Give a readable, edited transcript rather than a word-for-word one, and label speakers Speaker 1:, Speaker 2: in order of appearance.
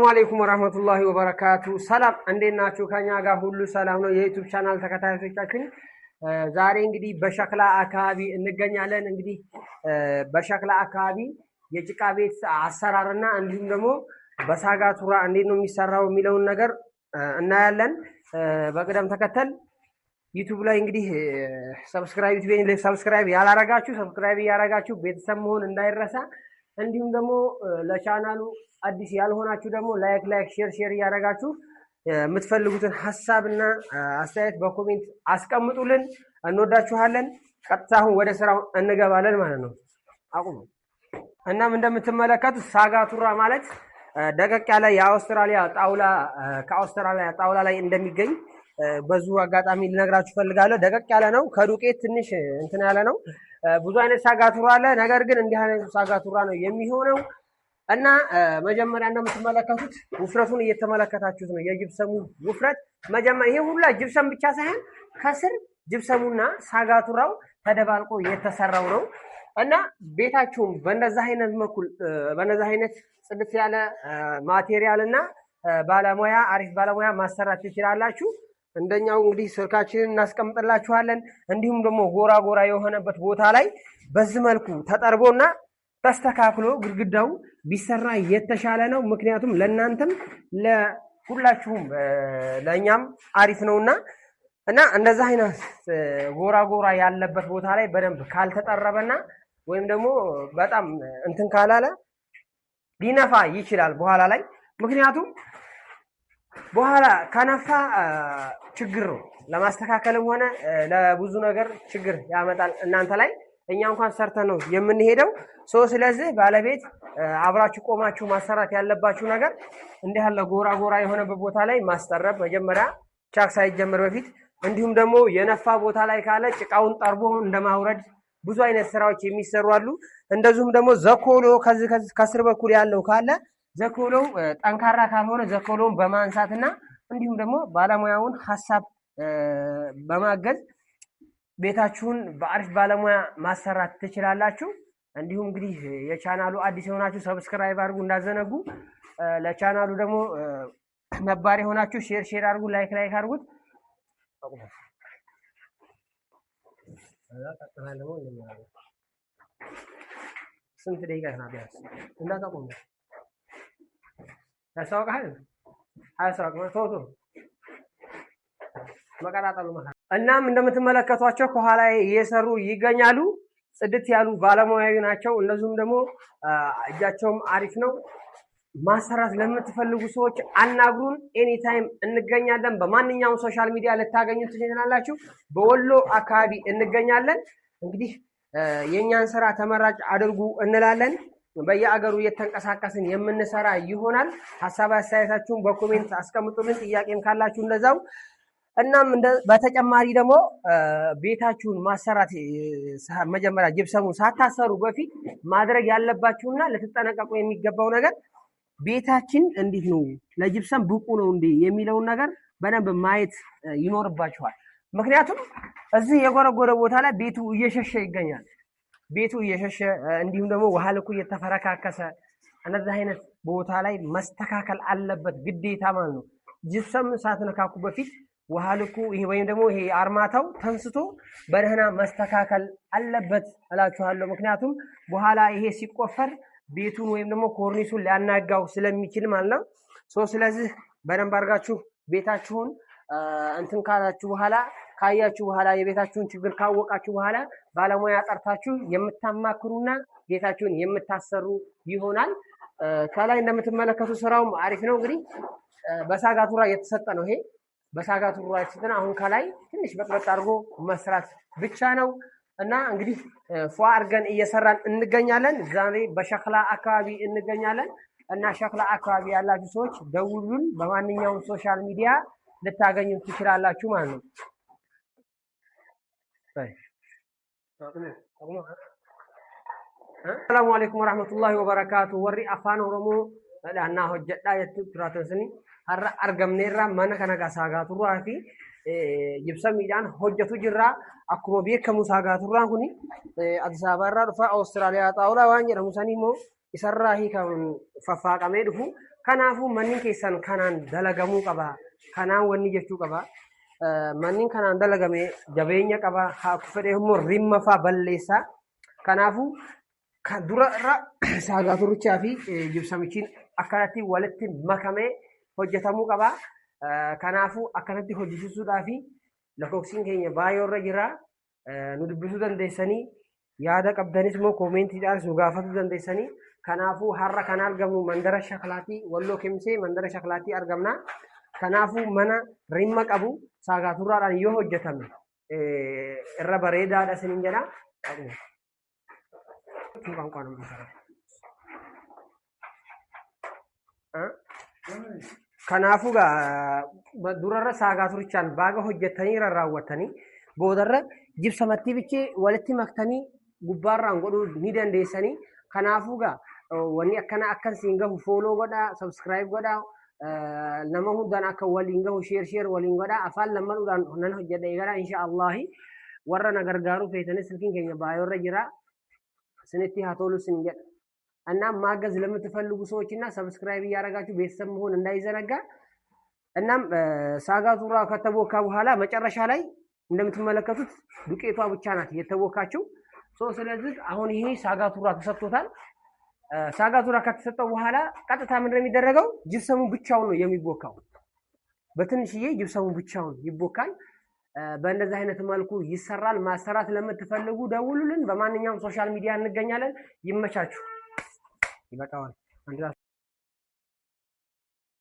Speaker 1: السلام عليكم ورحمة الله وبركاته. سلام عندنا شو كان ياقا هولو سلام نو يوتيوب channel ተከታታዮቻችን ዛሬ እንግዲህ በሸክላ አካባቢ እንገኛለን። እንግዲህ በሸክላ አካባቢ የጭቃ ቤት አሰራርና እንዲሁም ደግሞ በሳጋቱራ እንዴት ነው የሚሰራው የሚለውን ነገር እናያለን። በቅደም ተከተል ዩቲዩብ ላይ እንግዲህ ሰብስክራይብ ያላረጋችሁ ሰብስክራይብ ያላረጋችሁ ቤተሰብ መሆን እንዳይረሳ። እንዲሁም ደግሞ ለቻናሉ አዲስ ያልሆናችሁ ደግሞ ላይክ ሼር ያረጋችሁ የምትፈልጉትን ሐሳብና አስተያየት በኮሜንት አስቀምጡልን። እንወዳችኋለን። ቀጥታ አሁን ወደ ስራው እንገባለን ማለት ነው። አቁሙ። እናም እንደምትመለከቱት ሳጋቱራ ማለት ደቀቅ ያለ የአውስትራሊያ ጣውላ ከአውስትራሊያ ጣውላ ላይ እንደሚገኝ በዙ አጋጣሚ ልነግራችሁ ፈልጋለሁ። ደቀቅ ያለ ነው። ከዱቄት ትንሽ እንትን ያለ ነው። ብዙ አይነት ሳጋቱራ አለ። ነገር ግን እንዲህ አይነት ሳጋቱራ ነው የሚሆነው እና መጀመሪያ እንደምትመለከቱት ውፍረቱን እየተመለከታችሁት ነው። የጅብሰሙ ውፍረት መጀመሪያ ይሄ ሁሉ ጅብሰም ብቻ ሳይሆን ከስር ጅብሰሙና ሳጋቱራው ተደባልቆ የተሰራው ነው እና ቤታችሁን በእንደዛ አይነት ጽድት ያለ ማቴሪያልና ባለሙያ አሪፍ ባለሙያ ማሰራት ትችላላችሁ። እንደኛው እንግዲህ ስልካችንን እናስቀምጥላችኋለን። እንዲሁም ደግሞ ጎራ የሆነበት ቦታ ላይ በዚህ መልኩ ተጠርቦና ተስተካክሎ ግድግዳው ቢሰራ የተሻለ ነው። ምክንያቱም ለእናንተም ለሁላችሁም ለኛም አሪፍ ነውና እና እንደዛ አይነት ጎራ ያለበት ቦታ ላይ በደንብ ካልተጠረበና ወይም ደግሞ በጣም እንትን ካላለ ሊነፋ ይችላል በኋላ ላይ። ምክንያቱም በኋላ ከነፋ ችግር ነው። ለማስተካከልም ሆነ ለብዙ ነገር ችግር ያመጣል እናንተ ላይ። እኛ እንኳን ሰርተን ነው የምንሄደው። ስለዚህ ባለቤት አብራችሁ ቆማችሁ ማሰራት ያለባችሁ ነገር እንዲህ ያለ ጎራ የሆነበት ቦታ ላይ ማስጠረብ መጀመሪያ ቻክ ሳይጀምር በፊት። እንዲሁም ደግሞ የነፋ ቦታ ላይ ካለ ጭቃውን ጠርቦ እንደማውረድ ብዙ አይነት ስራዎች የሚሰሩ አሉ። እንደዚሁም ደግሞ ዘኮሎ ከስር በኩል ያለው ካለ ዘኮሎው ጠንካራ ካልሆነ ዘኮሎውን በማንሳትና እንዲሁም ደግሞ ባለሙያውን ሐሳብ በማገዝ ቤታችሁን በአሪፍ ባለሙያ ማሰራት ትችላላችሁ። እንዲሁም እንግዲህ የቻናሉ አዲስ የሆናችሁ ሰብስክራይብ አድርጉ እንዳዘነጉ። ለቻናሉ ደግሞ ነባር የሆናችሁ ሼር አድርጉ፣ ላይክ አድርጉት። ስንት ደቂቃ ነው ቢያንስ እንዳታቆሙ ያሳውቃል። ቶቶ መቀጣጠሉ ማለት እናም እንደምትመለከቷቸው ከኋላ እየሰሩ ይገኛሉ። ጽድት ያሉ ባለሙያዊ ናቸው። እነዚህም ደግሞ እጃቸውም አሪፍ ነው። ማሰራት ለምትፈልጉ ሰዎች አናግሩን። ኤኒ ታይም እንገኛለን። በማንኛውም ሶሻል ሚዲያ ልታገኙ ትችላላችሁ። በወሎ አካባቢ እንገኛለን። እንግዲህ የኛን ስራ ተመራጭ አድርጉ እንላለን። በየአገሩ እየተንቀሳቀስን የምንሰራ ይሆናል። ሐሳብ አስተያየታችሁን በኮሜንት አስቀምጡልን። ጥያቄም ካላችሁ እንደዛው። እናም በተጨማሪ ደግሞ ቤታችሁን ማሰራት መጀመሪያ ጅብሰሙን ሳታሰሩ በፊት ማድረግ ያለባችሁና ልትጠነቀቁ የሚገባው ነገር ቤታችን እንዴት ነው ለጅብሰም ብቁ ነው እንዴ የሚለውን ነገር በደንብ ማየት ይኖርባችኋል። ምክንያቱም እዚህ የጎረጎረ ቦታ ላይ ቤቱ እየሸሸ ይገኛል። ቤቱ እየሸሸ እንዲሁም ደግሞ ውሃ ልኩ እየተፈረካከሰ እነዚህ አይነት ቦታ ላይ መስተካከል አለበት ግዴታ ማለት ነው። ጅብሰም ሳትነካኩ በፊት ውሃ ልኩ ይሄ ወይም ደግሞ ይሄ አርማታው ተንስቶ በደህና መስተካከል አለበት እላችኋለሁ። ምክንያቱም በኋላ ይሄ ሲቆፈር ቤቱን ወይም ደግሞ ኮርኒሱን ሊያናጋው ስለሚችል ማለት ነው። ስለዚህ በደንብ አድርጋችሁ ቤታችሁን እንትን ካላችሁ በኋላ ካያችሁ በኋላ የቤታችሁን ችግር ካወቃችሁ በኋላ ባለሙያ ጠርታችሁ የምታማክሩና ቤታችሁን የምታሰሩ ይሆናል። ከላይ እንደምትመለከቱ ስራውም አሪፍ ነው። እንግዲህ በሳጋቱራ የተሰጠ ነው። ይሄ በሳጋቱራ የተሰጠ አሁን ከላይ ትንሽ በጥበጥ አድርጎ መስራት ብቻ ነው እና እንግዲህ ፏ አድርገን እየሰራን እንገኛለን። ዛሬ በሸክላ አካባቢ እንገኛለን እና ሸክላ አካባቢ ያላችሁ ሰዎች ደውሉን። በማንኛውም ሶሻል ሚዲያ ልታገኙ ትችላላችሁ ማለት ነው። ሰላም አለይኩም ወራህመቱላሂ ወበረካቱ። ወሪ አፋን ኦሮሞ ለአና ሆጀዳ የትራተስኒ አርገምኔራ ማነ ከነጋ ሳጋቱራ ፊ ጅብሰሚዳን ሆጀቱ ጅራ አኩሞ ቤከሙ ሳጋቱራን ኩኒ አዲስ አበባ ዱፋ አውስትራሊያ ጣውላ ዋን ጀረሙሰኒ ሞ ኢሰራ ሂከም ፈፋቀሜ ዱፉ Kanaafuu manni keessan kanaan dalagamuu qaba. Kanaan wanni jechuu qaba. Manni kanaan dalagame jabeenya qaba. Haa fedhe immoo rimma fa'aa balleessaa. Kanaafuu dura irra saagaturichaa fi jibsamichiin akkanatti walitti makamee hojjetamuu qaba. Kanaafuu akkanatti hojjechiisuudhaaf lakkoofsiin keenya baay'ee irra jira. Nu dubbisuu dandeessanii yaada qabdanis immoo koomentiidhaan nu gaafachuu dandeessanii. Kanaafuu har'a kan argamu mandara shaklaatii Walloo Kemisee mandara shaklaatii argamna. Kanaafuu mana rimma qabu saagaturraadhaan yoo hojjetame irra bareedaadha isiniin jedha. Kanaafuu durarra saagaturichaan baaga hojjetanii raawwatanii boodarra jibsamatti bichee walitti maktanii gubbaarraan godhuu ni dandeessanii. Kanaafuu wanni akkana akkan siin gahu fooloo godhaa, subscribe godhaa, nama hundaan akka waliin gahu share waliin godhaa. Afaan lammanuudhaan nan hojjedha eegala inshaallah. Warra na gargaaruu feetanis silkiin keenya baay'ee irra jira. Sinitti haa tolu sin jedha. እናም ማገዝ ለምትፈልጉ ሰዎችና ሰብስክራይብ እያደረጋችሁ ቤተሰብ መሆን እንዳይዘነጋ። እናም ሳጋቱራ ከተቦካ በኋላ መጨረሻ ላይ እንደምትመለከቱት ዱቄቷ ብቻ ናት የተቦካችው። ስለዚህ አሁን ይሄ ሳጋቱራ ተሰጥቶታል። ሳጋቱራ ከተሰጠው በኋላ ቀጥታ ምን እንደሚደረገው ጅብሰሙ ብቻውን ነው የሚቦካው። በትንሽዬ ጅብሰሙ ብቻውን ይቦካል። በእንደዚህ አይነት መልኩ ይሰራል። ማሰራት ለምትፈልጉ ደውሉልን። በማንኛውም ሶሻል ሚዲያ እንገኛለን። ይመቻችሁ። ይበቃዋል።